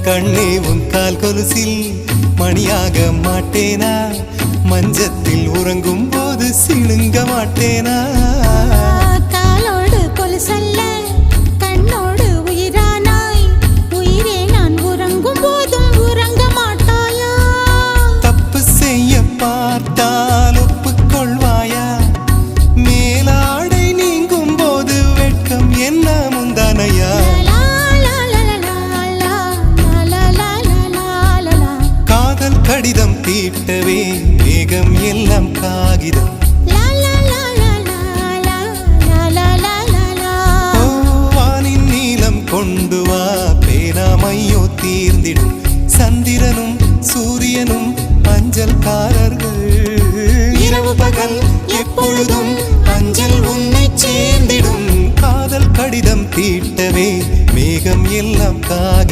கண்ணே உன் கால் கொலுசில் மணியாக மாட்டேனா? மஞ்சத்தில் உறங்கும் போது சிணுங்க மாட்டேனா? காலோடு கொலுசல்ல கண்ணோடு உயிரானாய், உயிரே நான் உறங்கும் போதும் உறங்க மாட்டாயா? தப்பு செய்ய பார்த்தால் ஒப்புக்கொள்வாயா? மேலாடை நீங்கும் போது வெட்கம் என்ன முந்தானையா? காதல் கடிதம் தீட்டவே மேகம் எல்லாம் காகிதம். வானின் நீளம் கொண்டு வா, பேராமையோ தீர்ந்திடும். சந்திரனும் சூரியனும் அஞ்சல்காரர்கள். இரவு பகல் எப்பொழுதும் அஞ்சல் உன்னை சேர்ந்திடும். காதல் கடிதம் தீட்டவே மேகம் எல்லாம் காகிதம்.